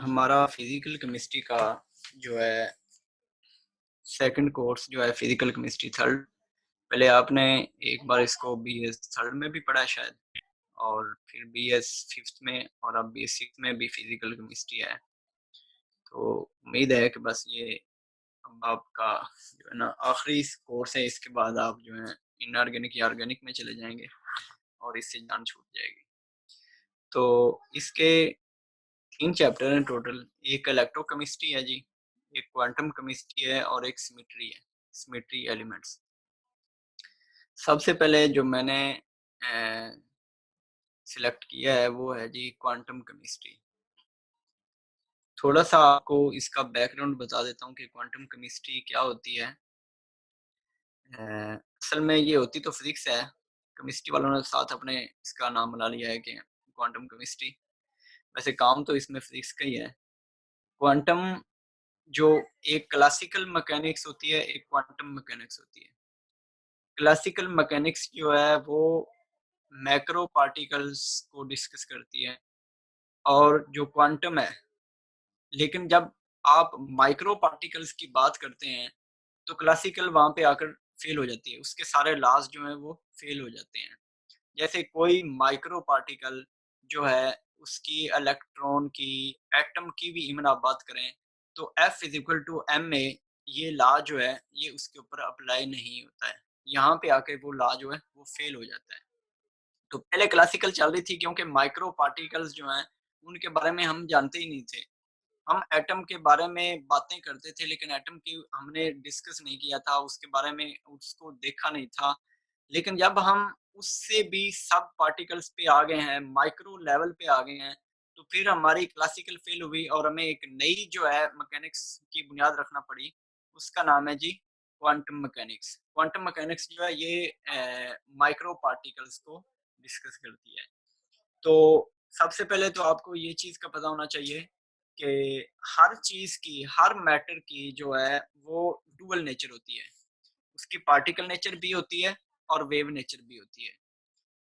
हमारा physical chemistry का जो है सेकंड कोर्स जो है फिजिकल केमिस्ट्री थर्ड। पहले आपने एक बार इसको बीएस थर्ड में भी पढ़ा है शायद, और फिर बीएस फिफ्थ में, और अब बीएस सिक्स में भी फिजिकल केमिस्ट्री है। तो उम्मीद है कि बस ये अब आपका जो है ना आखिरी कोर्स है। इसके बाद आप जो है इनऑर्गेनिक या ऑर्गेनिक में चले जाएंगे और इससे जान छूट जाएगी। तो इसके 3 चैप्टर हैं टोटल। एक इलेक्ट्रोकेमिस्ट्री है जी, एक क्वांटम केमिस्ट्री है और एक सिमेट्री है, सिमेट्री एलिमेंट्स। सबसे पहले जो मैंने सिलेक्ट किया है वो है जी क्वांटम केमिस्ट्री। थोड़ा-सा आपको इसका बैकग्राउंड बता देता हूँ कि क्वांटम केमिस्ट्री क्या होती है। असल में ये होती तो फिज़िक्स है, केमिस्ट्री वालों ने साथ अपने इसका नाम बना लिया है कि क्वांटम केमिस्ट्री। वैसे काम तो इसमें फिज़िक्स का ही है। क्वांटम जो एक क्लासिकल मैकेनिक्स होती है, एक क्वांटम मैकेनिक्स होती है। क्लासिकल मैकेनिक्स जो है वो मैक्रो पार्टिकल्स को डिस्कस करती है, और जो क्वांटम है, लेकिन जब आप माइक्रो पार्टिकल्स की बात करते हैं, तो क्लासिकल वहाँ पे आकर फेल हो जाती है। उसके सारे लॉज़ जो हैं वो फेल हो जाते हैं। जैसे कोई माइक्रो पार्टिकल जो है उसकी इलेक्ट्रॉन की, एटम की भी इवन आप बात करें, तो F is equal to ma, ये लॉ जो है ये उसके ऊपर अप्लाई नहीं होता है। यहाँ पे आके वो लॉ जो है वो फेल हो जाता है। तो पहले क्लासिकल चल रही थी क्योंकि माइक्रो पार्टिकल्स जो हैं उनके बारे में हम जानते ही नहीं थे। हम एटम के बारे में बातें करते थे, लेकिन एटम की हमने डिस्कस नहीं किया था, उसके बारे में उसको देखा नहीं था। लेकिन जब हम उससे भी सब पार्टिकल्स पे आ गए हैं, माइक्रो लेवल पे आ गए हैं, तो फिर हमारी क्लासिकल फेल हुई और हमें एक नई जो है मैकेनिक्स की बुनियाद रखना पड़ी। उसका नाम है जी क्वांटम मैकेनिक्स। क्वांटम मैकेनिक्स जो है ये माइक्रो पार्टिकल्स को डिस्कस करती है। तो सबसे पहले तो आपको ये चीज़ का पता होना चाहिए कि हर चीज़ की, हर मैटर की जो है वो डुअल नेचर होती है। उसकी पार्टिकल नेचर भी होती है और वेव नेचर भी होती है।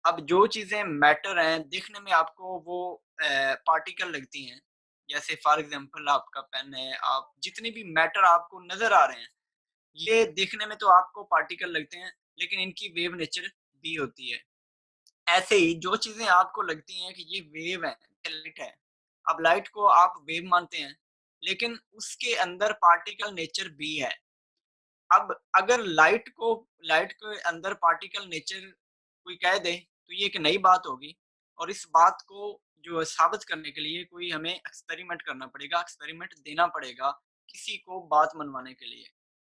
अब जो चीज़ें मैटर हैं, दिखने में आपको वो पार्टिकल लगती हैं। जैसे फॉर एग्ज़ाम्पल आपका पेन है, आप जितने भी मैटर आपको नज़र आ रहे हैं, ये दिखने में तो आपको पार्टिकल लगते हैं, लेकिन इनकी वेव नेचर भी होती है। ऐसे ही जो चीज़ें आपको लगती हैं कि ये वेव है, ये लाइट है। अब लाइट को आप वेव मानते हैं, लेकिन उसके अंदर पार्टिकल नेचर भी है। अब अगर लाइट के अंदर पार्टिकल नेचर कोई कह दे, तो ये एक नई बात होगी, और इस बात को जो है साबित करने के लिए कोई हमें एक्सपेरिमेंट करना पड़ेगा, एक्सपेरिमेंट देना पड़ेगा किसी को बात मनवाने के लिए।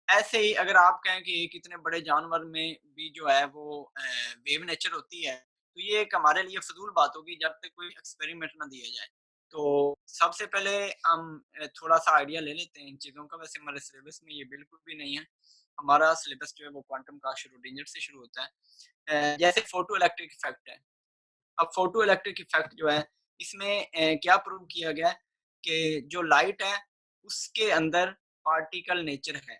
ऐसे ही अगर आप कहें कि एक इतने बड़े जानवर में भी जो है वो वेव नेचर होती है, तो ये एक हमारे लिए फ़िज़ूल बात होगी जब तक कोई एक्सपेरिमेंट ना दिया जाए। तो सबसे पहले हम थोड़ा-सा आइडिया ले लेते हैं इन चीज़ों का। वैसे हमारे सिलेबस में ये बिल्कुल भी नहीं है। हमारा सिलेबस जो है वो क्वांटम का श्रोडिंगर से शुरू होता है। जैसे फोटो इलेक्ट्रिक इफ़ेक्ट है। अब फोटो इलेक्ट्रिक इफ़ेक्ट जो है, इसमें क्या प्रूव किया गया है कि जो लाइट है, उसके अंदर पार्टिकल नेचर है।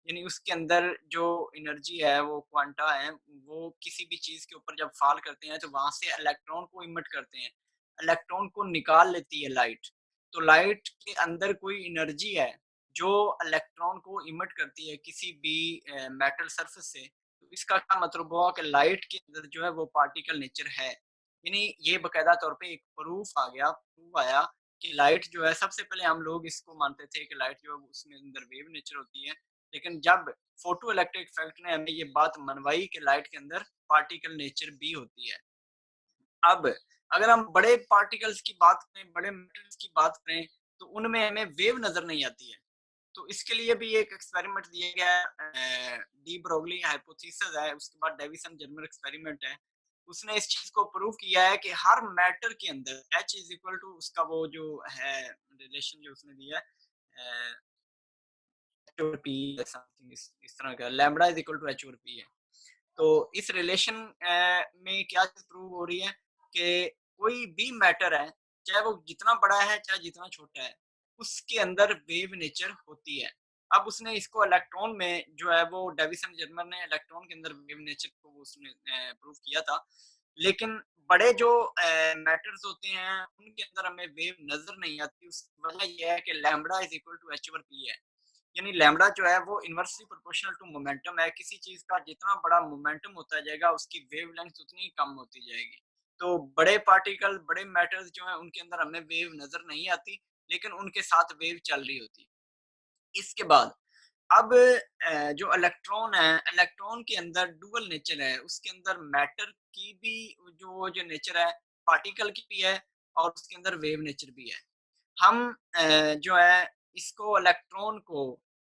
यानी उसके अंदर जो एनर्जी है, वो क्वांटा है, वो किसी भी चीज़ के ऊपर जब फ़ॉल करते हैं, तो वहाँ से इलेक्ट्रॉन को इमिट करते हैं। इलेक्ट्रॉन को निकाल लेती है लाइट। तो लाइट के अंदर कोई एनर्जी है, जो इलेक्ट्रॉन को इमिट करती है किसी भी मेटल सरफेस से। तो इसका क्या मतलब हुआ कि लाइट के अंदर जो है वो पार्टिकल नेचर है। यानी ये बाकायदा तौर पे एक प्रूफ आया कि लाइट जो है, सबसे पहले हम लोग इसको मानते थे कि लाइट जो है वो उसमें अंदर वेव नेचर होती है। लेकिन जब फोटो इलेक्ट्रिक इफेक्ट ने हमें ये बात मनवाई कि लाइट के अंदर पार्टिकल नेचर भी होती है। अब अगर हम बड़े पार्टिकल्स की बात करें, बड़े मेटल्स की बात करें, तो उनमें हमें वेव नज़र नहीं आती है। तो इसके लिए भी एक एक्सपेरिमेंट दिया गया है, डी ब्रोगली हाइपोथेसिस है, उसके बाद डेविसन जर्मर एक्सपेरिमेंट है। उसने इस चीज़ को प्रूव किया है कि हर मैटर के अंदर H इज़ इक्वल टू उसका वो जो है रिलेशन जो उसने दिया है, H ओवर P समथिंग इस तरह का, lambda is equal to H over P है। तो इस रिलेशन में क्या चीज़ प्रूव हो रही है कि कोई भी मैटर है, चाहे वो जितना बड़ा है, चाहे जितना छोटा है, उसके अंदर वेव नेचर होती है। अब उसने इसको इलेक्ट्रॉन में जो है वो डेविसन जर्मर ने इलेक्ट्रॉन के अंदर वेव नेचर को उसने प्रूव किया था। लेकिन बड़े जो मैटर्स होते हैं उनके अंदर हमें वेव नजर नहीं आती। उसकी वजह यह है कि lambda is equal to H over P है, यानी लैम्बडा जो है वो इनवर्सली प्रोपोर्शनल टू मोमेंटम है। किसी चीज का जितना बड़ा मोमेंटम होता जाएगा उसकी वेवलेंथ उतनी ही कम होती जाएगी। तो बड़े पार्टिकल, बड़े मैटर्स जो हैं उनके अंदर हमें वेव नजर नहीं आती, लेकिन उनके साथ वेव चल रही होती है। इसके बाद अब जो इलेक्ट्रॉन है, इलेक्ट्रॉन के अंदर डुअल नेचर है, उसके अंदर मैटर की भी जो नेचर है पार्टिकल की भी है, और उसके अंदर वेव नेचर भी है। हम जो है इसको इलेक्ट्रॉन को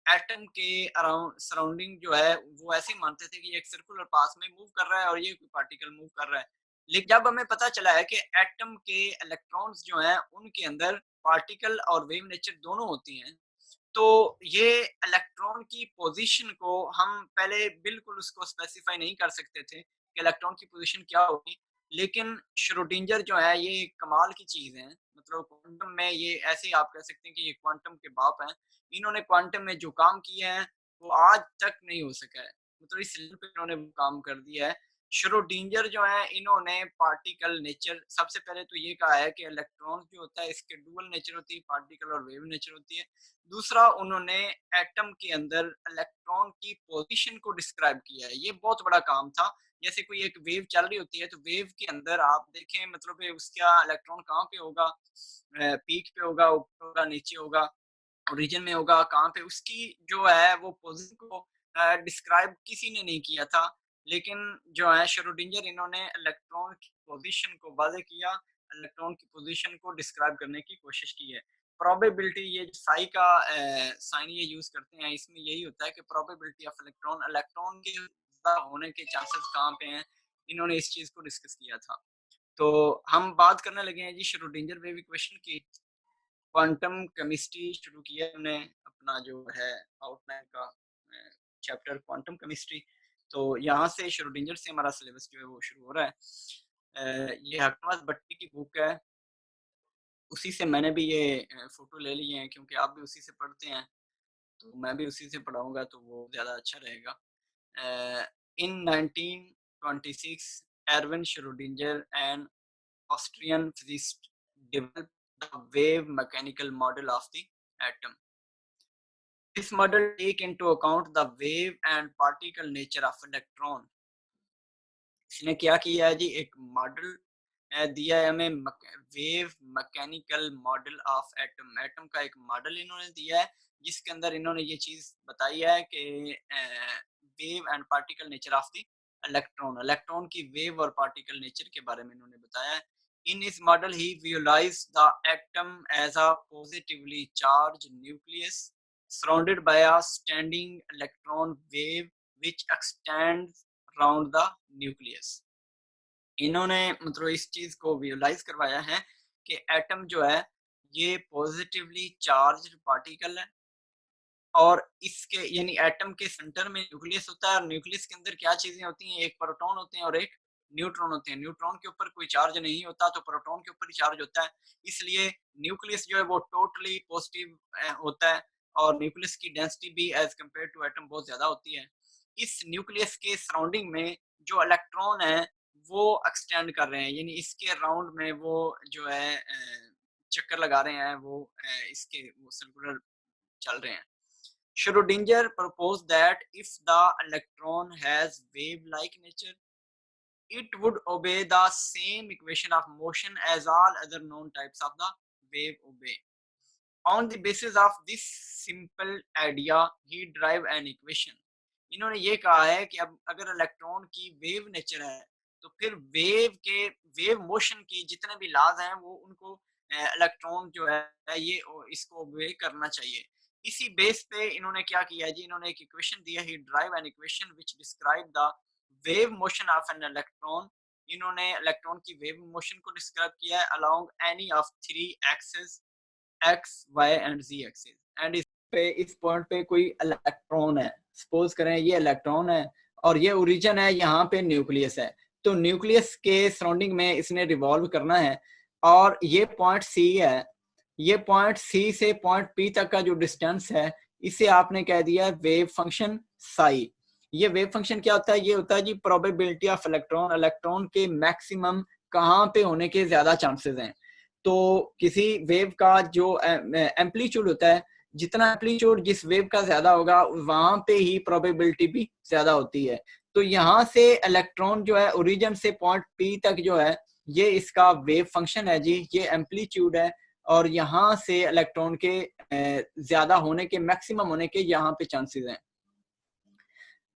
एटम के अराउंड सराउंडिंग जो है वो ऐसे ही मानते थे कि ये एक सर्कुलर पाथ में मूव कर रहा है और ये कोई पार्टिकल मूव कर रहा है। लेकिन जब हमें पता चला है कि एटम के इलेक्ट्रॉन्स जो हैं उनके अंदर पार्टिकल और वेव नेचर दोनों होती हैं, तो ये इलेक्ट्रॉन की पोजीशन को हम पहले बिल्कुल उसको स्पेसिफाई नहीं कर सकते थे कि इलेक्ट्रॉन की पोजीशन क्या होगी। लेकिन श्रोडिंगर जो है ये कमाल की चीज है, मतलब क्वांटम में ये ऐसे ही आप कह सकते हैं कि ये क्वांटम के बाप हैं। इन्होंने क्वांटम में जो काम किया है वो आज तक नहीं हो सका है, मतलब इस लेवल पे इन्होंने वो काम कर दिया है। श्रोडिंगर जो है इन्होंने पार्टिकल नेचर सबसे पहले तो ये कहा है कि इलेक्ट्रॉन जो होता है इसके डुअल नेचर होती है, पार्टिकल और वेव नेचर होती है। दूसरा उन्होंने एटम के अंदर इलेक्ट्रॉन की पोजीशन को डिस्क्राइब किया है, ये बहुत बड़ा काम था। जैसे कोई एक वेव चल रही होती है तो वेव के अंदर आप देखें मतलब उसका इलेक्ट्रॉन कहाँ पे होगा, पीक पे होगा, ऊपर होगा, नीचे होगा, ओरिजिन में होगा, कहाँ पे उसकी जो है वो पोजीशन को डिस्क्राइब किसी ने नहीं किया था। लेकिन जो है श्रोडिंगर इन्होंने इलेक्ट्रॉन की पोजीशन को वाज़ेह किया, इलेक्ट्रॉन की पोजीशन को डिस्क्राइब करने की कोशिश की है। प्रोबेबिलिटी, ये साई का साइन ये यूज करते हैं, इसमें यही होता है कि प्रोबेबिलिटी ऑफ इलेक्ट्रॉन, इलेक्ट्रॉन के होने के चांसेस कहाँ पे हैं, इन्होंने इस चीज को डिस्कस किया था। तो हम बात करने लगे हैं जी श्रोडिंगर वेव इक्वेशन की। क्वांटम केमिस्ट्री शुरू किया हमने अपना जो है आउटलाइन का चैप्टर क्वांटम केमिस्ट्री। तो यहाँ से श्रोडिंगर से हमारा सिलेबस जो है वो शुरू हो रहा है। ये हकमत भट्टी की बुक है, उसी से मैंने भी ये फोटो ले लिए हैं क्योंकि आप भी उसी से पढ़ते हैं, तो मैं भी उसी से पढ़ाऊंगा तो वो ज़्यादा अच्छा रहेगा। In 1926 Erwin Schrodinger and Austrian physicist developed the wave mechanical model of the atom. This model take into account the wave and particle nature of electron. इसने क्या किया है जी, एक मॉडल दिया है हमें, wave mechanical model of atom. Atom का एक मॉडल इन्होंने दिया है जिसके अंदर इन्होंने ये चीज बताई है कि wave and particle nature of the electron, electron की वेव और पार्टिकल नेचर के बारे में इन्होंने बताया है। In this model he visualise the atom as a positively charge nucleus surrounded by a standing electron wave which extends around the nucleus. इन्होंने मतलब इस चीज को विजुलाइज करवाया है कि एटम जो है ये पॉजिटिवली चार्ज पार्टिकल है, और इसके यानी एटम के सेंटर में न्यूक्लियस होता है, और न्यूक्लियस के अंदर क्या चीजें होती हैं, एक प्रोटॉन होते हैं और एक न्यूट्रॉन होते हैं। न्यूट्रॉन के ऊपर कोई चार्ज नहीं होता तो प्रोटॉन के ऊपर ही चार्ज होता है, इसलिए न्यूक्लियस जो है वो टोटली पॉजिटिव होता है, और न्यूक्लियस की डेंसिटी भी एज कम्पेयर टू एटम बहुत ज्यादा होती है। इस न्यूक्लियस के सराउंडिंग में जो इलेक्ट्रॉन है वो एक्सटेंड कर रहे हैं, यानी इसके राउंड में वो जो है चक्कर लगा रहे हैं, वो इसके वो सर्कुलर चल रहे हैं। Schrodinger proposed that if the electron has wave-like nature, it would obey the same equation of motion as all other known types of the wave obey. On the basis of this simple idea, he derived an equation. इन्होंने ये कहा है कि अब अगर electron की wave nature है तो फिर वेव मोशन की जितने भी लाज हैं वो उनको इलेक्ट्रॉन जो है ये इसको वे करना चाहिए। इसी बेस पे इन्होंने क्या किया जी, इन्होंने एक इक्वेशन दिया, he drive an equation which describe the wave motion of an electron. इन्होंने इलेक्ट्रॉन की वेव मोशन को डिस्क्राइब किया है along any of three axes x y and z axis. And इस पॉइंट पे कोई इलेक्ट्रॉन है, सपोज करें ये इलेक्ट्रॉन है और ये ओरिजिन है, यहाँ पे न्यूक्लियस है, तो न्यूक्लियस के सराउंडिंग में इसने रिवॉल्व करना है, और ये पॉइंट सी है, ये पॉइंट सी से पॉइंट पी तक का जो डिस्टेंस है इसे आपने कह दिया वेव फंक्शन साई। ये वेव फंक्शन क्या होता है? ये होता है जी प्रोबेबिलिटी ऑफ इलेक्ट्रॉन, इलेक्ट्रॉन के मैक्सिमम कहाँ पे होने के ज्यादा चांसेस हैं। तो किसी वेव का जो एम्पलीट्यूड होता है, जितना एम्पलीट्यूड जिस वेव का ज्यादा होगा वहां पे ही प्रोबेबिलिटी भी ज्यादा होती है। तो यहाँ से इलेक्ट्रॉन जो है ओरिजिन से पॉइंट पी तक जो है ये इसका वेव फंक्शन है जी, ये एम्पलीट्यूड है। और यहाँ से इलेक्ट्रॉन के ज्यादा होने के, मैक्सिमम होने के यहाँ पे चांसेस हैं।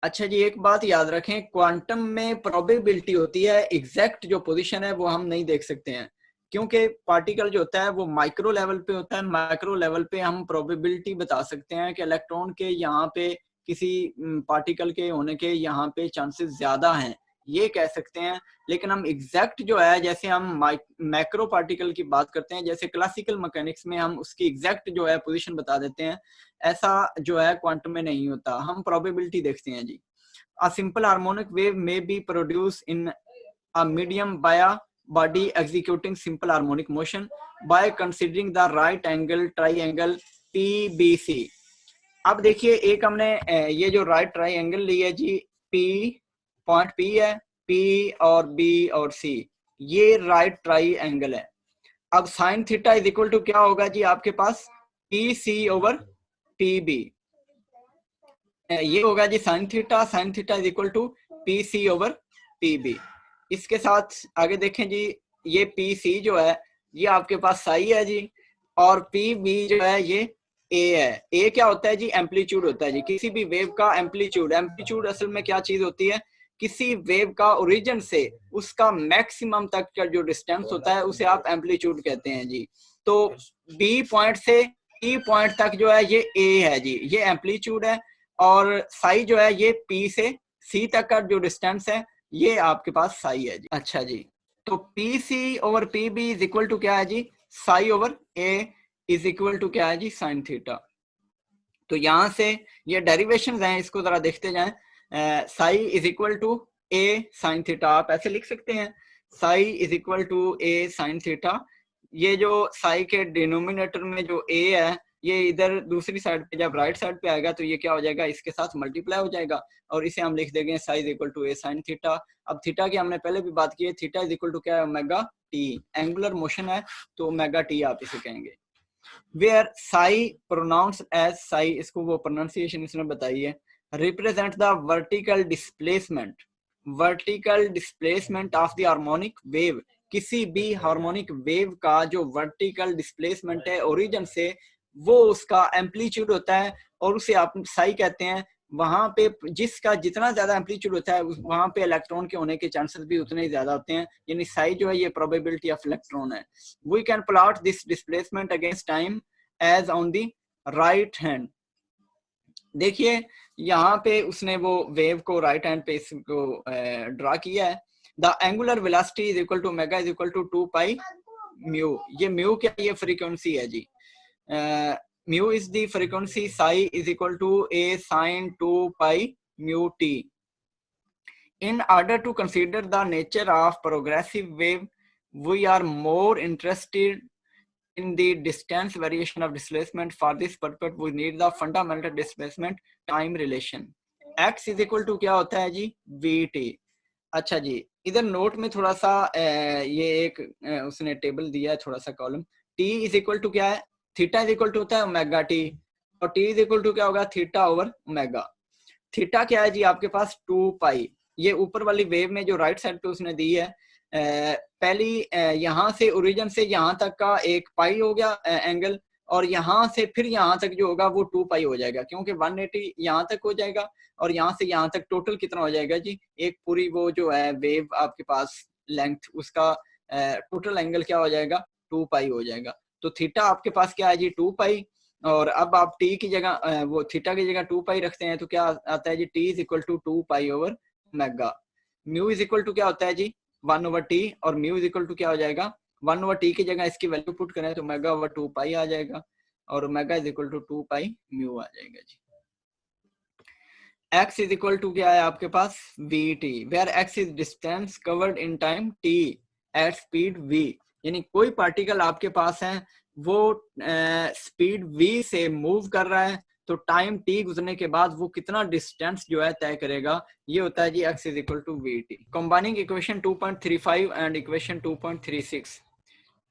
अच्छा जी, एक बात याद रखें, क्वांटम में प्रोबेबिलिटी होती है, एग्जैक्ट जो पोजीशन है वो हम नहीं देख सकते हैं, क्योंकि पार्टिकल जो होता है वो माइक्रो लेवल पे होता है। माइक्रो लेवल पे हम प्रोबेबिलिटी बता सकते हैं कि इलेक्ट्रॉन के यहाँ पे किसी पार्टिकल के होने के यहाँ पे चांसेस ज्यादा हैं, ये कह सकते हैं। लेकिन हम एग्जैक्ट जो है, जैसे हम मैक्रो पार्टिकल की बात करते हैं, जैसे क्लासिकल मैकेनिक्स में हम उसकी एग्जैक्ट जो है पोजीशन बता देते हैं, ऐसा जो है क्वांटम में नहीं होता, हम प्रोबेबिलिटी देखते हैं जी। A simple harmonic wave may be produced in a medium by a body executing simple harmonic motion by considering the right angle triangle PBC। अब देखिए, एक हमने ये जो राइट ट्राइंगल ली है जी, P पॉइंट P है, P और B और C, ये राइट ट्राइंगल है। अब sine theta is equal to क्या होगा जी आपके पास? PC ओवर PB, ये होगा जी sine theta is equal to PC over PB। इसके साथ आगे देखें जी, ये PC जो है ये आपके पास साई है जी, और PB जो है ये A है। A क्या होता है जी? एम्पलीट्यूड होता है जी, किसी भी वेव का एम्पलीट्यूड। एम्पलीट्यूड असल में क्या चीज होती है? किसी वेव का ओरिजिन से उसका मैक्सिमम तक का जो डिस्टेंस होता है उसे आप एम्पलीट्यूड कहते हैं जी। तो B पॉइंट से E पॉइंट तक जो है ये A है जी, ये एम्पलीट्यूड है। और साई जो है ये P से C तक का जो डिस्टेंस है ये आपके पास साई है जी। अच्छा जी, तो PC over PB is equal to क्या है जी? Psi over A is equal to क्या है जी? Sine theta. तो यहां से ये डेरिवेशन हैं, इसको जरा देखते जाएं। Psi is equal to A sine theta, आप ऐसे लिख सकते हैं, psi is equal to A sine theta. ये जो साई के डिनोमिनेटर में जो A है, ये इधर दूसरी साइड पे जब राइट साइड पे आएगा तो ये क्या हो जाएगा? इसके साथ मल्टीप्लाई हो जाएगा, और इसे हम लिख देंगे psi is equal to A sine theta. अब थीटा की हमने पहले भी बात की है, थीटा इज इक्वल टू क्या है? Omega T. एंगुलर मोशन है तो ओमेगा टी आप इसे कहेंगे। Where psi pronounce as psi, इसको वो प्रोनाउंसिएशन इसने बताई है, represent the vertical displacement, vertical displacement of the harmonic wave. किसी भी हार्मोनिक वेव का जो वर्टिकल डिस्प्लेसमेंट है ओरिजिन से, वो उसका एम्पलीट्यूड होता है, और उसे आप साई कहते हैं। वहां पे जिसका जितना ज्यादा एम्पलीट्यूड होता है वहां पे इलेक्ट्रॉन के होने के चांसेस भी उतने ही ज्यादा होते हैं, यानी साई जो है ये प्रोबेबिलिटी ऑफ इलेक्ट्रॉन है। We can plot this displacement against time as on the right hand. देखिए यहाँ पे उसने वो वेव को राइट हैंड पे इसको ड्रा किया है। The angular velocity is equal to omega is equal to 2 pi mu. ये म्यू क्या? ये फ्रीक्वेंसी है जी। mu is the frequency, psi is equal to A sin 2 pi mu t. In order to consider the nature of progressive wave, we are more interested in the distance variation of displacement. For this purpose, we need the fundamental displacement time relation. X is equal to क्या होता है जी? Vt। अच्छा जी, इधर note में थोड़ा सा ये एक उसने टेबल दिया है, थोड़ा सा column. T is equal to क्या है? थीटा इज इक्वल टू होता है ओमेगा टी, और टी इज इक्वल टू क्या होगा? Theta over omega. थीटा क्या है जी आपके पास? 2 पाई। ये ऊपर वाली वेव में जो राइट साइड पे उसने दी है, पहली यहाँ से ओरिजिन से यहाँ तक का एक पाई हो गया एंगल, और यहाँ से फिर यहाँ तक जो होगा वो 2 पाई हो जाएगा, क्योंकि 180 यहाँ तक हो जाएगा, और यहाँ से यहाँ तक टोटल कितना हो जाएगा जी? एक पूरी वो जो है वेव आपके पास लेंथ, उसका टोटल एंगल क्या हो जाएगा? 2 पाई हो जाएगा। तो थीटा आपके पास क्या है जी? 2 पाई। और अब आप टी की जगह वो थीटा की जगह 2 पाई रखते हैं तो क्या आता है जी? T is equal to 2 pi over omega. Mu is equal to क्या होता है जी? 1 ओवर टी, और म्यू इज इक्वल टू क्या हो जाएगा? 1 ओवर टी की जगह इसकी वैल्यू पुट करें तो ओमेगा ओवर 2 पाई आ जाएगा, और omega is equal to 2 pi mu आ जाएगा जी। x इज इक्वल टू क्या है आपके पास? vt, where x is distance covered in time t at speed v। यानी कोई पार्टिकल आपके पास है, वो स्पीड v से मूव कर रहा है, तो टाइम t गुजरने के बाद वो कितना डिस्टेंस जो है तय करेगा, ये होता है जी x is equal to we T. Combining equation 2.35 and equation 2.36,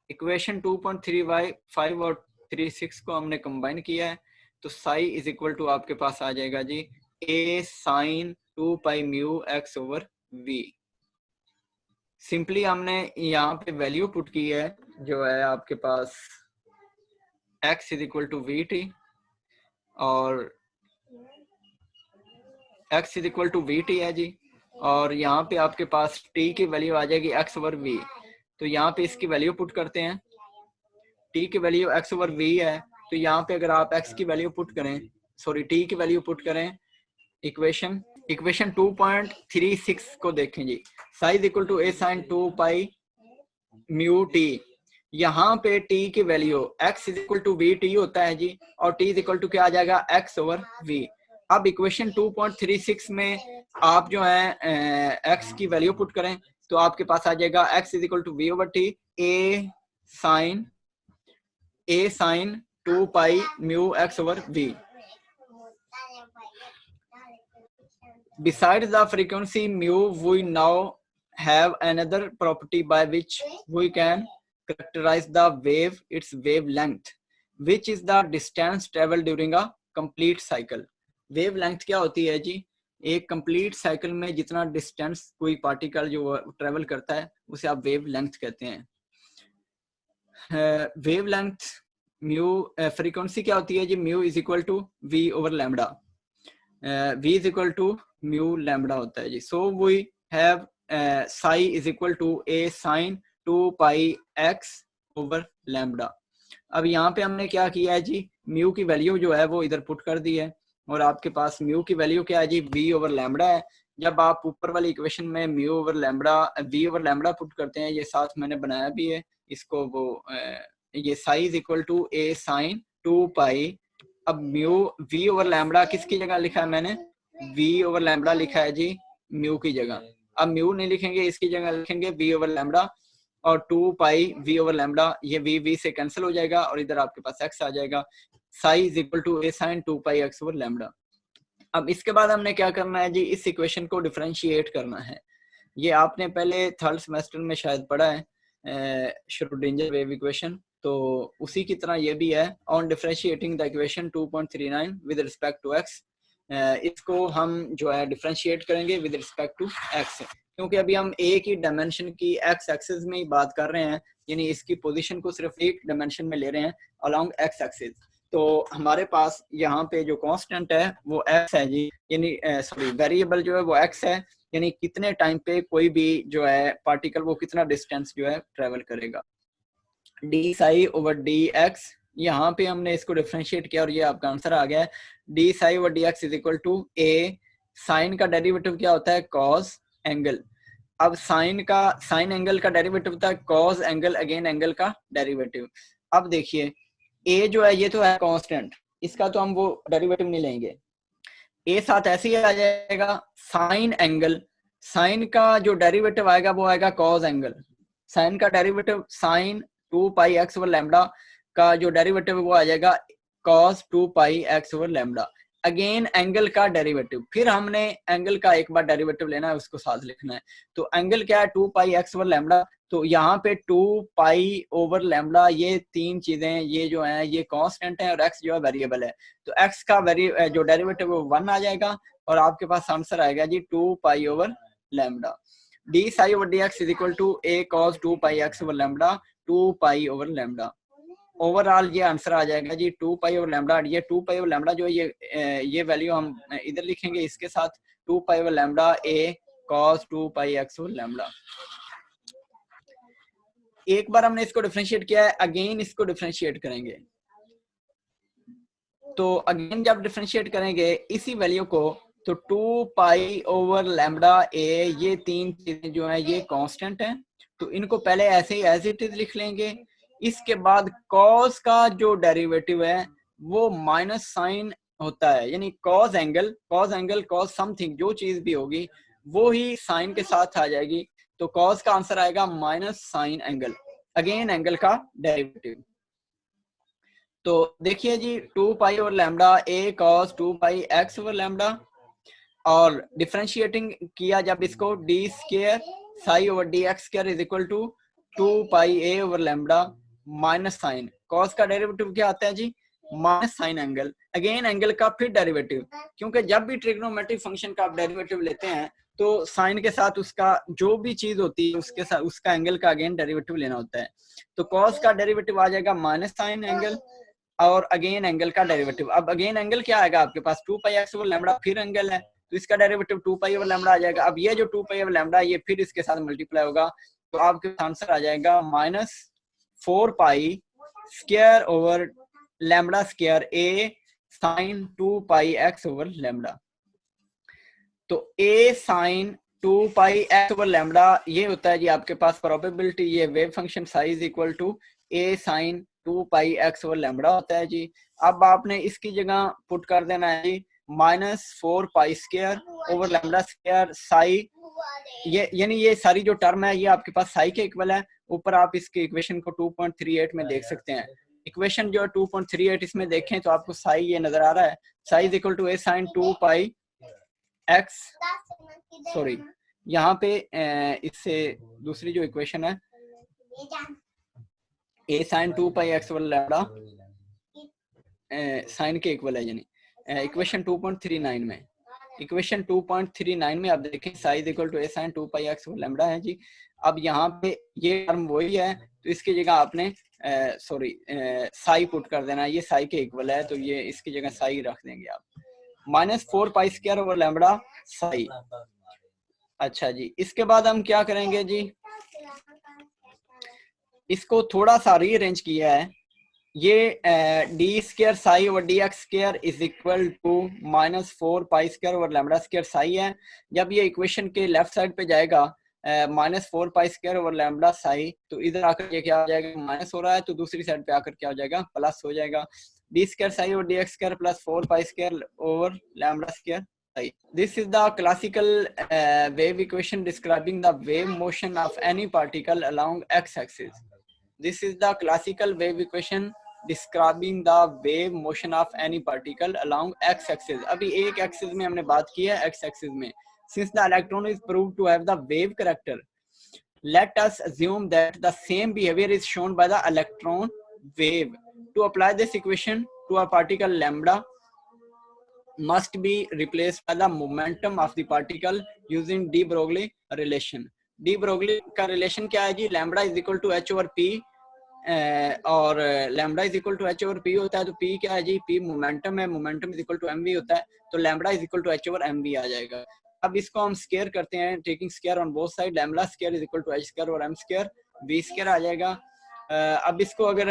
equation 2.35 और 36 को हमने कंबाइन किया है, तो साई इज इक्वल टू आपके पास आ जाएगा जी a sine 2 pi mu x over v। Simply हमने यहाँ पे वैल्यू पुट की है जो है आपके पास x is equal to we T, और x is equal to we T है जी, और यहाँ पे आपके पास t की वैल्यू आ जाएगी x ओवर v। तो यहाँ पे इसकी वैल्यू पुट करते हैं, t की वैल्यू x ओवर v है, तो यहाँ पे अगर आप x की वैल्यू पुट करें, सॉरी t की वैल्यू पुट करें, इक्वेशन 2.36 को देखें जी, psi is equal to a sine 2 pi mu t। यहाँ पे t की value x is equal to we t होता है जी, और t इज इक्वल टू क्या आ जाएगा x ओवर v। अब इक्वेशन 2.36 में आप जो है x की वैल्यू पुट करें, तो आपके पास आ जाएगा x is equal to v over t a sine 2 pi mu x over v। Besides the frequency mu, we now have another property by which we can characterize the wave, its wavelength, which is the distance traveled during a complete cycle. Wavelength क्या होती है जी? एक complete cycle में जितना distance कोई particle जो travel करता है उसे आप wavelength कहते हैं। Wavelength mu frequency क्या होती है जी? Mu is equal to v over lambda. v is equal to mu lambda होता है जी। So we have psi is equal to a sine 2 pi x over lambda. अब यहाँ पे हमने क्या किया है जी, म्यू की वैल्यू जो है वो इधर पुट कर दी है, और आपके पास म्यू की वैल्यू क्या है जी, v ओवर लैम्बडा है। जब आप ऊपर वाली इक्वेशन में mu over lambda v over lambda put करते हैं, ये साथ मैंने बनाया भी है इसको, वो ये psi is equal to a sine 2 pi. अब म्यू v ओवर लैम्बडा किसकी जगह लिखा है मैंने, v ओवर लैम्बडा लिखा है जी म्यू की जगह। अब म्यू नहीं लिखेंगे, इसकी जगह लिखेंगे v ओवर लैम्बडा, और 2 पाई v ओवर लैम्बडा, ये v से कैंसिल हो जाएगा और इधर आपके पास x आ जाएगा। Psi is equal to a sine 2 pi x over lambda. अब इसके बाद हमने क्या करना है जी, इस इक्वेशन को डिफरेंशिएट करना है। ये आपने पहले थर्ड सेमेस्टर में शायद पढ़ा है, श्रोडिंगर वेव इक्वेशन, तो उसी की तरह ये भी है। On differentiating the equation 2.39 with respect to x, इसको हम जो है डिफरेंशिएट करेंगे विद रिस्पेक्ट टू x, क्योंकि अभी हम एक ही डायमेंशन की x एक्सिस में ही बात कर रहे हैं, यानी इसकी पोजीशन को सिर्फ एक डायमेंशन में ले रहे हैं अलोंग x एक्सिस। तो हमारे पास यहाँ पे जो कांस्टेंट है वो x है जी, यानी सॉरी वेरिएबल जो है वो x है, यानी कितने टाइम पे कोई भी जो है पार्टिकल वो कितना डिस्टेंस जो है ट्रेवल करेगा। D psi over D x, यहाँ पे हमने इसको डिफरेंशिएट किया और ये आपका आंसर आ गया है। D psi over D X is equal to A, sine का डेरिवेटिव क्या होता है, कॉस एंगल। अब साइन एंगल का डेरिवेटिव होता है कॉस एंगल अगेन एंगल का डेरिवेटिव। अब देखिए ए जो है ये तो है कांस्टेंट, इसका तो हम वो डेरिवेटिव नहीं लेंगे, ए साथ ऐसे ही आ जाएगा साइन एंगल, साइन का जो डेरिवेटिव आएगा वो आएगा कॉस एंगल। साइन का derivative sign 2 pi x over lambda का जो डेरिवेटिव वो आ जाएगा cos 2 pi x over lambda. Again angle का डेरिवेटिव, फिर हमने एंगल का एक बार डेरिवेटिव लेना है, उसको साथ लिखना है। तो एंगल क्या है 2 पाई x ओवर लैम्बडा, तो यहाँ पे 2 पाई ओवर लैम्बडा, ये तीन चीजें ये जो हैं ये कांस्टेंट है और x जो है वेरिएबल है, तो x का जो डेरिवेटिव वो 1 आ जाएगा और आपके पास आंसर आएगा जी 2 pi over lambda. D psi over D X is equal to A cos 2 pi x over lambda 2 pi over lambda. Overall ये आंसर आ जाएगा जी 2 पाई ओवर लैम्बडा। ये 2 पाई ओवर लैम्बडा जो ये वैल्यू हम इधर लिखेंगे इसके साथ, 2 पाई ओवर लैम्बडा ए cos 2 pi x over lambda. एक बार हमने इसको डिफरेंशिएट किया है, अगेन इसको डिफरेंशिएट करेंगे, तो अगेन जब डिफरेंशिएट करेंगे इसी वैल्यू को, तो 2 पाई ओवर लैम्बडा ए, ये तीन चीजें जो है ये कांस्टेंट है, तो इनको पहले ऐसे ही एज इट इज लिख लेंगे। इसके बाद कॉस का जो डेरिवेटिव है वो माइनस साइन होता है, यानी कॉस एंगल कॉस समथिंग जो चीज भी होगी वो ही साइन के साथ आ जाएगी, तो कॉस का आंसर आएगा minus sine angle, again angle का डेरिवेटिव। तो देखिए जी 2 pi over lambda A cos 2 pi x over lambda, और डिफरेंशिएटिंग किया जब इसको d square psi over D x square is equal to 2 pi A over lambda minus sine cos का derivative क्या आता है जी, minus sine angle, again angle का फिर डेरिवेटिव, क्योंकि जब भी ट्रिग्नोमेट्रिक फंक्शन का आप डेरिवेटिव लेते हैं तो साइन के साथ उसका जो भी चीज होती है उसके साथ उसका एंगल का अगेन डेरिवेटिव लेना होता है। तो कॉस का डेरिवेटिव आ जाएगा माइनस साइन एंगल और अगेन एंगल का डेरिवेटिव। अब अगेन एंगल क्या आएगा आपके पास 2 पाई एक्स ओवर लैम्डा, फिर एंगल है तो इसका डेरिवेटिव 2 पाई ओवर लैम्डा आ जाएगा। अब ये जो 2 पाई ओवर लैम्डा ये फिर इसके साथ मल्टीप्लाई होगा तो आपके आंसर आ जाएगा minus 4 pi square over lambda square A sine 2 pi x over lambda. तो A sine 2 pi x over lambda ये होता है जी आपके पास प्रोबेबिलिटी, ये wave function psi is equal to A sine 2 pi x over lambda होता है जी। अब आपने इसकी जगह पुट कर देना है जी minus 4 pi square over lambda square psi, ये यानी ये सारी जो टर्म है ये आपके पास साई के इक्वल है। ऊपर आप इसके इक्वेशन को 2.38 में देख सकते हैं। इक्वेशन जो 2.38 इसमें देखें तो आपको साई ये नजर आ रहा है, psi is equal to A sine 2 pi X, sorry यहाँ पे इससे दूसरी जो इक्वेशन है A sine 2 pi x over lambda sine के इक्वल है, यानी इक्वेशन 2.39 में, इक्वेशन 2.39 में आप देखें psi equal to A sine 2 pi x over lambda है जी। अब यहाँ पे ये टर्म वही है तो इसकी जगह आपने सॉरी साई पुट कर देना है, ये साई के इक्वल है तो ये इसकी जगह साई रख देंगे आप, minus 4 pi square over lambda Sai. अच्छा जी, इसके बाद हम क्या करेंगे जी, इसको थोड़ा सा रीअरेंज किया है, ये D square psi over D x square is equal to minus 4 pi square over lambda square psi है। जब ये इक्वेशन के लेफ्ट साइड पे जाएगा minus 4 pi square over lambda psi, तो इधर आकर ये क्या हो जाएगा, माइनस हो रहा है तो दूसरी साइड पे आकर क्या हो जाएगा, प्लस हो जाएगा, D square psi over D x square plus 4 pi square over lambda square Sai. This is the classical wave equation describing the wave motion of any particle along x-axis. This is the classical wave equation describing the wave motion of any particle along x-axis. अभी एक axis में हमने बात की है x-axis में. Since the electron is proved to have the wave character, let us assume that the same behavior is shown by the electron wave. To apply this equation to a particle lambda must be replaced by the momentum of the particle using de Broglie relation. de Broglie का relation क्या है जी, lambda is equal to h over p और lambda is equal to h over p होता है तो p क्या है जी, p मोमेंटम है, momentum is equal to mv होता है तो lambda is equal to h over mv आ जाएगा। अब इसको हम स्केयर करते हैं, taking square on both side, lambda square is equal to h square और m स्केयर v स्केयर आ जाएगा। अब इसको अगर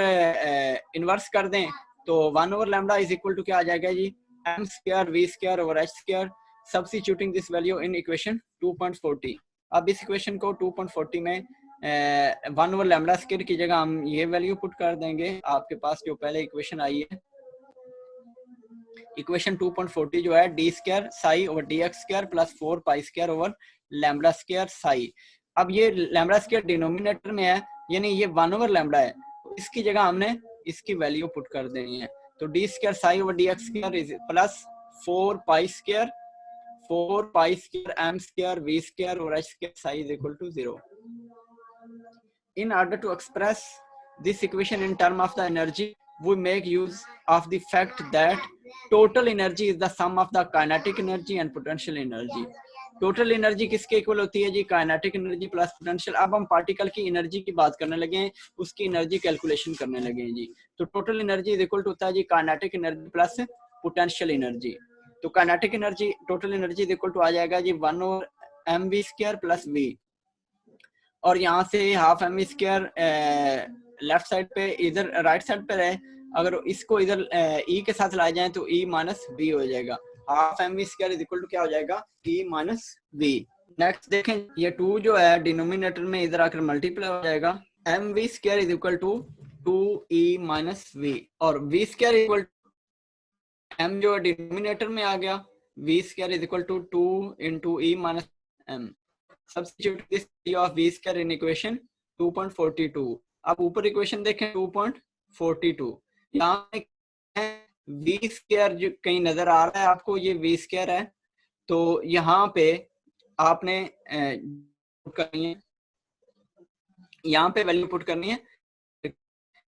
इन्वर्स कर दें तो 1 over lambda is equal to क्या आ जाएगा जी, m square v square over h square, substituting this value in equation 2.40। अब इस इक्वेशन को 2.40 में 1 ओवर लैम्डा स्क्वायर की जगह हम ये वैल्यू पुट कर देंगे, आपके पास जो पहले इक्वेशन आई है इक्वेशन 2.40 जो है D square psi over D x square plus 4 pi square over lambda square Sai. अब ये लैम्डा स्क्वायर डिनोमिनेटर में है यानी ये 1 ओवर लैम्डा है, इसकी जगह हमने इसकी वैल्यू पुट कर देनी है, तो d square psi over D x square is plus 4 pi square m square v square और h square psi is equal to 0। In order to express this equation in terms of the energy, we make use of the fact that total energy is the sum of the kinetic energy and potential energy. Total energy किसके equal होती है जी, kinetic energy plus potential. अब हम particle की energy की बात करने लगे हैं, उसकी एनर्जी कैलकुलेशन करने लगे हैं जी। तो total energy is equal to होता है जी kinetic energy plus potential energy. तो kinetic energy total energy is equal to आ जाएगा जी 1 over m we square plus we, और यहाँ से half M we square left side पे इधर राइट साइड पे रहे, अगर इसको इधर ई के साथ लाए जाए तो ई माइनस वी हो जाएगा, half M we square is equal to क्या हो जाएगा, ई माइनस वी। नेक्स्ट देखें ये 2 जो है डिनोमिनेटर में इधर आकर मल्टीप्लाई हो जाएगा, M we square is equal to 2e minus V, और वी स्क्वायर इक्वल एम जो डिनोमिनेटर में आ गया, V square is equal to 2 into E minus M. Substitute this value of v square in equation 2.42। अब ऊपर equation देखें 2.42, यहाँ पे वी स्क्वायर जो कहीं नजर आ रहा है आपको, ये वी स्क्वायर है, तो यहाँ पे आपने पुट करनी है, यहाँ पे वैल्यू पुट करनी है,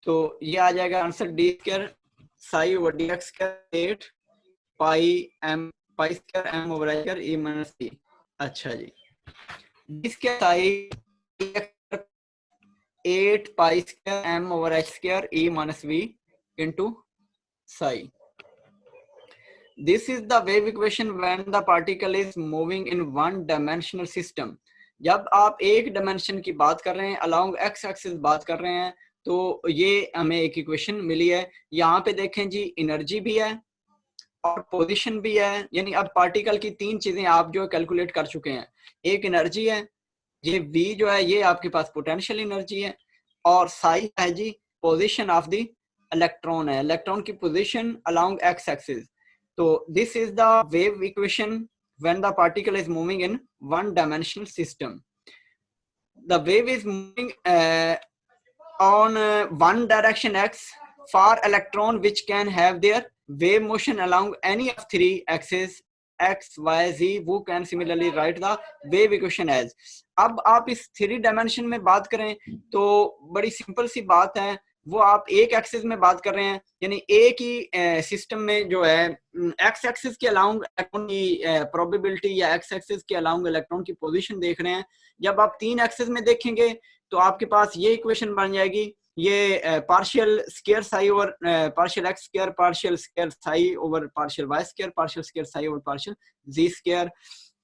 तो ये आ जाएगा answer d square psi over D x square 8 pi m pi square M over H square E minus C. अच्छा जी, d square psi 8 pi square M over H square E minus we into psi. This is the wave equation when the particle is moving in one dimensional system. जब आप एक dimension की बात कर रहे हैं, अलोंग एक्स एक्सिस बात कर रहे हैं, तो ये हमें एक इक्वेशन मिली है। यहाँ पे देखें जी, एनर्जी भी है और पोजीशन भी है, यानी अब पार्टिकल की तीन चीजें आप जो कैलकुलेट कर चुके हैं। एक एनर्जी है, ये v जो है ये आपके पास पोटेंशियल एनर्जी है, और साई है जी पोजीशन ऑफ द इलेक्ट्रॉन है, इलेक्ट्रॉन की पोजीशन अलोंग एक्स एक्सिस। तो this is the wave equation when the particle is moving in one dimensional system. The wave is moving on one direction x for electron which can have their wave motion along any of three axes x y z, who can similarly write the wave equation as। अब आप इस three dimension में बात करें तो बड़ी simple सी बात है, वो आप एक एक्सिस में बात कर रहे हैं, यानी एक ही सिस्टम में जो है एक्स एक्सिस के अलाउंग इलेक्ट्रॉन की प्रोबेबिलिटी या एक्स एक्सिस के अलाउंग इलेक्ट्रॉन की पोजीशन देख रहे हैं। जब आप तीन एक्सिस में देखेंगे तो आपके पास ये इक्वेशन बन जाएगी, ये partial square psi over partial x square, partial square psi over partial y square, partial square psi over partial z square.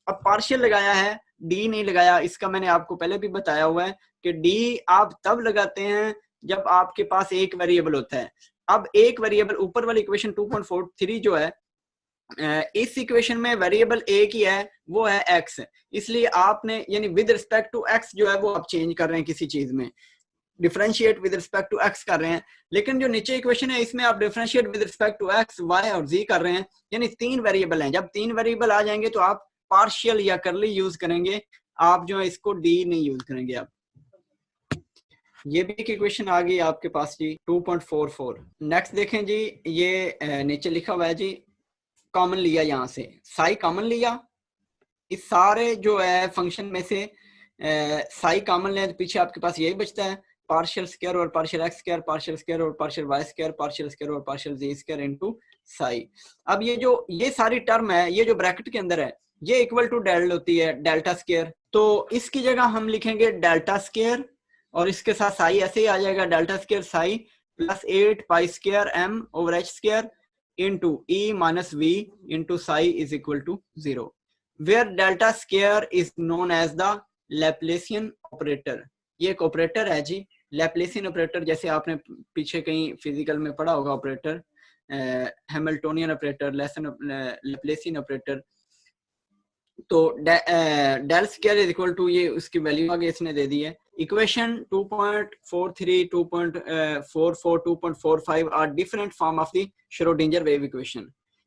अब पार्शियल लगाया है, डी नहीं लगाया, इसका मैंने आपको पहले भी बताया हुआ है कि डी आप तब लगाते हैं जब आपके पास एक वेरिएबल होता है। अब एक वेरिएबल, ऊपर वाली इक्वेशन 2.43 जो है, इस इक्वेशन में वेरिएबल एक ही है, वो है एक्स, इसलिए आपने यानी विद रिस्पेक्ट टू एक्स जो है वो आप चेंज कर रहे हैं, किसी चीज में differentiate with respect to X कर रहे हैं। लेकिन जो नीचे इक्वेशन है इसमें आप differentiate with respect to X, Y और जी कर रहे हैं, यानी तीन वेरिएबल हैं। जब तीन वेरिएबल आ जाएंगे तो आप पार्शियल या करली यूज करेंगे, आप जो है इसको डी नहीं यूज करेंगे। आप ये भी एक इक्वेशन आ गई आपके पास जी 2.44। नेक्स्ट देखें जी, ये नीचे लिखा हुआ है जी, कॉमन लिया, यहाँ से साई कॉमन लिया, इस सारे जो है फंक्शन में से साई कॉमन लें तो पीछे आपके पास यही बचता है, पार्शियल स्क्वायर और partial x square, partial square और partial y square, partial square और partial z square into psi. अब ये सारी टर्म है, ये जो ब्रैकेट के अंदर है, ये इक्वल टू डेल होती है डेल्टा स्क्वायर, तो इसकी जगह हम लिखेंगे डेल्टा स्क्वायर और इसके साथ साई ऐसे ही आ जाएगा, delta square psi plus 8 pi square M over H square into e minus v into psi is equal to 0, where delta square is known as the Laplacian operator। ये एक ऑपरेटर है जी, लैप्लेसियन ऑपरेटर, जैसे आपने पीछे कहीं फिजिकल में पढ़ा होगा operator, Hamiltonian operator, Laplacian operator. तो del square is equal to, ये उसकी वैल्यू आगे इसने दे दी है। Equation 2.43, 2.44, 2.45 are different form of the Schrodinger wave equation.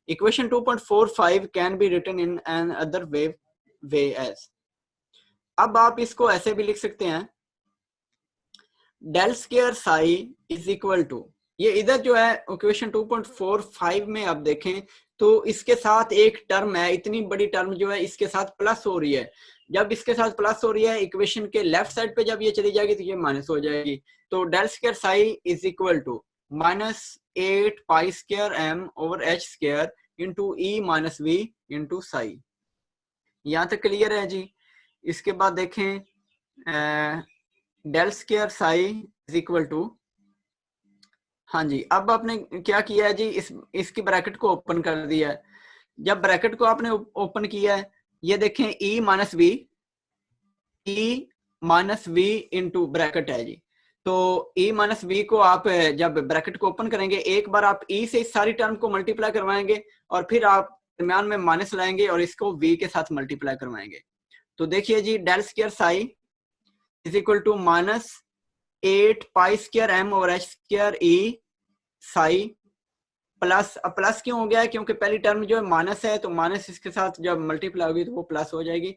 Equation 2.45 can be written in another way as। अब आप इसको ऐसे भी लिख सकते हैं, del square psi is equal to, ये इधर जो है इक्वेशन 2.45 में आप देखें तो इसके साथ एक टर्म है, इतनी बड़ी टर्म जो है इसके साथ प्लस हो रही है। जब इसके साथ प्लस हो रही है, इक्वेशन के लेफ्ट साइड पे जब ये चली जाएगी तो ये माइनस हो जाएगी। तो del square psi is equal to -8 pi square M over H square into E minus we into psi. यहाँ तक क्लियर है जी। इसके बाद देखें del square psi is equal to, हाँ जी, अब आपने क्या किया है जी, इसकी ब्रैकेट को ओपन कर दिया है। जब ब्रैकेट को आपने ओपन किया है, ये देखें ई माइनस वी इंटू ब्रैकेट है जी। तो ई माइनस वी को आप जब ब्रैकेट को ओपन करेंगे, एक बार आप ई से इस सारी टर्म को मल्टीप्लाई करवाएंगे और फिर आप दरम्यान में माइनस लाएंगे और इसको वी के साथ मल्टीप्लाई करवाएंगे। तो देखिए जी, del square psi is equal to -8 pi square M over H square E psi plus, अब प्लस क्यों हो गया है? क्योंकि पहली टर्म जो है माइनस है, तो माइनस इसके साथ जब मल्टीप्लाई होगी तो वो प्लस हो जाएगी।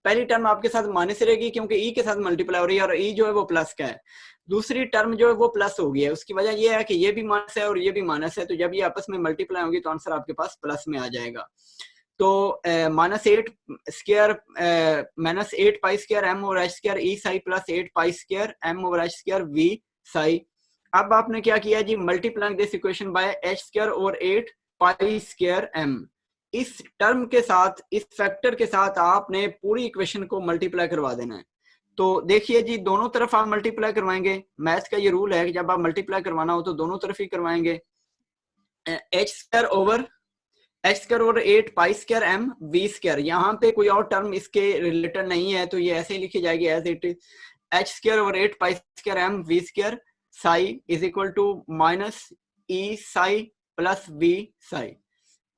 पहली टर्म आपके साथ माइनस रहेगी क्योंकि ई के साथ मल्टीप्लाई हो रही है और ई जो है वो प्लस का है। दूसरी टर्म जो है वो प्लस हो गई है, उसकी वजह ये है कि ये भी माइनस है और ये भी माइनस है, तो जब ये आपस में मल्टीप्लाई होगी तो आंसर आपके पास प्लस में आ जाएगा। तो minus eight pi square M over H square E psi plus 8 pi square M over H square v psi. अब आपने क्या किया जी, multiplying this equation by h square over 8 pi square M. इस टर्म के साथ, इस फैक्टर के साथ आपने पूरी इक्वेशन को मल्टीप्लाई करवा देना है। तो देखिए जी, दोनों तरफ आप मल्टीप्लाई करवाएंगे। मैथ्स का ये रूल है कि जब आप मल्टीप्लाई करवाना हो तो दोनों तरफ ही करवाएंगे। H square over 8 pi square M we square, यहाँ पे कोई और टर्म इसके रिलेटेड नहीं है तो ये ऐसे ही लिखी जाएगी as it is. H square over 8 pi square M we square psi is equal to minus E psi plus we psi.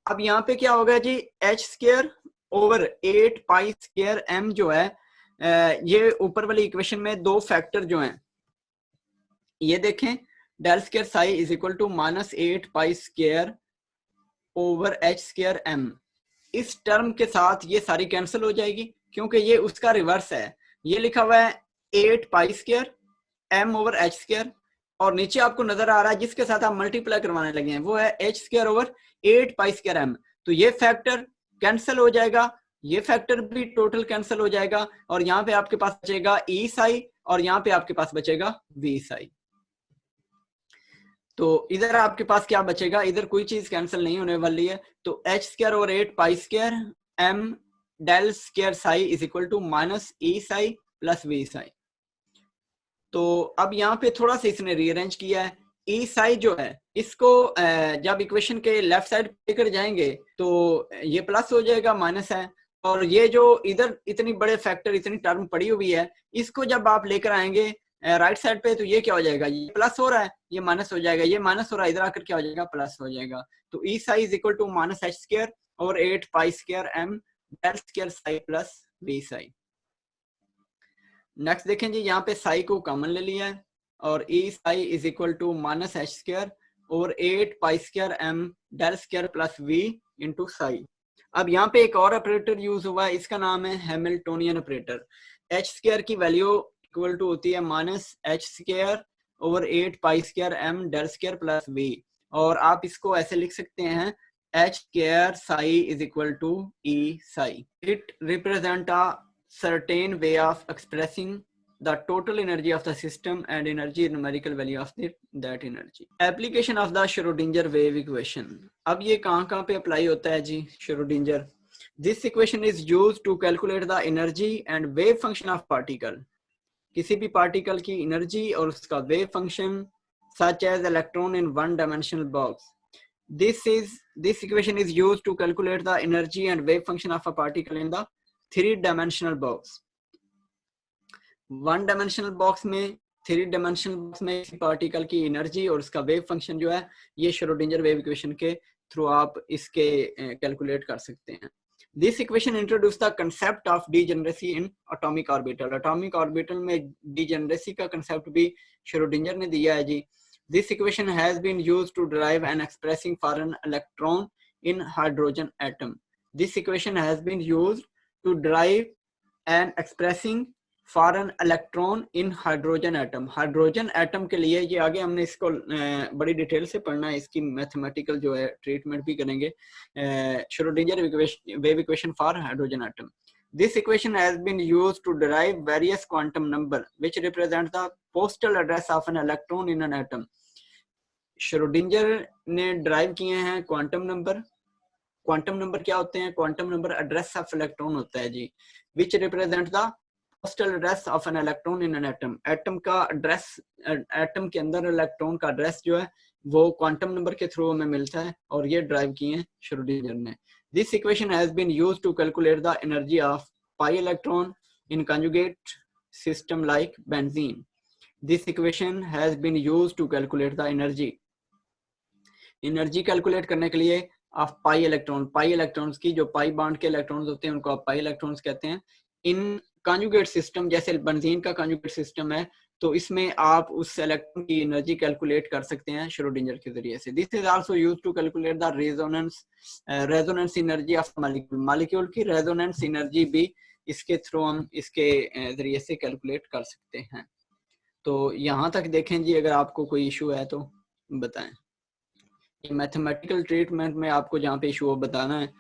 अब यहाँ पे क्या होगा जी, h square over 8 pi square m जो है, ये ऊपर वाली इक्वेशन में दो फैक्टर जो हैं ये देखें, del square psi is equal to minus 8 pi square over H square M. इस टर्म के साथ ये सारी कैंसिल हो जाएगी क्योंकि ये उसका रिवर्स है। ये लिखा हुआ है 8 pi square M over H square, और नीचे आपको नजर आ रहा है जिसके साथ आप मल्टीप्लाई करवाने लगे हैं वो है H square over 8 pi square M. तो ये फैक्टर कैंसिल हो जाएगा, ये फैक्टर भी टोटल कैंसिल हो जाएगा, और यहाँ पे आपके पास बचेगा ई साई और यहाँ पे आपके पास बचेगा वी साई। तो इधर आपके पास क्या बचेगा, इधर कोई चीज कैंसिल नहीं होने वाली है। तो H square over 8 pi square M del square psi is equal to minus E psi plus we psi. तो अब यहाँ पे थोड़ा सा इसने रीअरेंज किया है। ई साई जो है इसको जब इक्वेशन के लेफ्ट साइड लेकर जाएंगे तो ये प्लस हो जाएगा, माइनस है, और ये जो इधर इतनी बड़े फैक्टर, इतनी टर्म पड़ी हुई है, इसको जब आप लेकर आएंगे राइट साइड पे तो ये क्या हो जाएगा, ये प्लस हो रहा है, ये माइनस हो जाएगा, ये माइनस हो रहा है, इधर आकर क्या हो जाएगा, प्लस हो जाएगा। तो E psi is equal to minus H square और 8 pi square M del square psi plus we psi. Next देखें जी, यहाँ पे साई को कॉमन ले लिया है और E psi is equal to minus H square और 8 pi square M del square plus v into psi. अब यहाँ पे एक और ऑपरेटर यूज हुआ है, इसका नाम है हैमिल्टोनियन ऑपरेटर। एच स्क्वायर की वैल्यू इक्वल टू होती है minus H square over 8 pi square M del square plus we, और आप इसको ऐसे लिख सकते हैं H square psi is equal to E psi. It represent a certain way of expressing the total energy of the system and energy numerical value of that energy. Application of the Schrodinger wave equation. अब ये कहाँ पे apply होता है जी Schrodinger? This equation is used to calculate the energy and wave function of particle. किसी भी particle की energy और उसका wave function, such as electron in one dimensional box. This equation is used to calculate the energy and wave function of a particle in the 3-dimensional box. 1-dimensional box में, 3-dimensional box में इसी particle की energy और उसका wave function जो है ये Schrödinger wave equation के थ्रू आप इसके कैलकुलेट कर सकते हैं। This equation introduce the concept of degeneracy in atomic orbital. Atomic orbital में degeneracy का concept भी श्रोडिंजर ने दिया है जी। This equation has been used to derive an expressing for an electron in hydrogen atom. This equation has been used to derive and expressing for an electron in hydrogen atom. Hydrogen atom के लिए ये आगे हमने इसको बड़ी detail से पढ़ना है, इसकी मैथमेटिकल जो है ट्रीटमेंट भी करेंगे। Schrödinger wave equation for hydrogen atom. This equation has been used to derive various quantum number which represent the postal address of an electron in an atom. Schrodinger ने drive किए हैं quantum number. Quantum number क्या होते हैं? Quantum number address of electron होता है जी, which represent the postal address of an electron in an atom. Atom का एड्रेस, एटम के अंदर इलेक्ट्रॉन का एड्रेस जो है वो क्वांटम नंबर के थ्रू हमें मिलता है, और ये ड्राइव किए हैं श्रोडिंजर ने। This equation has been used to calculate the energy of pi electron in conjugate system like benzene. This equation has been used to calculate the energy calculate करने के लिए of pi electron. Pi electrons की, जो pi bond के electrons होते हैं उनको आप पाई इलेक्ट्रॉन्स कहते हैं, इन कॉन्जुगेट सिस्टम, जैसे बेंजीन का कॉन्जुगेट सिस्टम है, तो इसमें आप उस इलेक्ट्रॉन की एनर्जी कैलकुलेट कर सकते हैं श्रोडिंगर के जरिए से। This is also used to calculate the resonance energy of molecule. Molecule की रेजोनेंस एनर्जी भी इसके थ्रू हम इसके जरिए से कैलकुलेट कर सकते हैं। तो यहाँ तक देखें जी, अगर आपको कोई इशू है तो बताएं। मैथमेटिकल ट्रीटमेंट में आपको जहाँ पे इशू हो बताना है।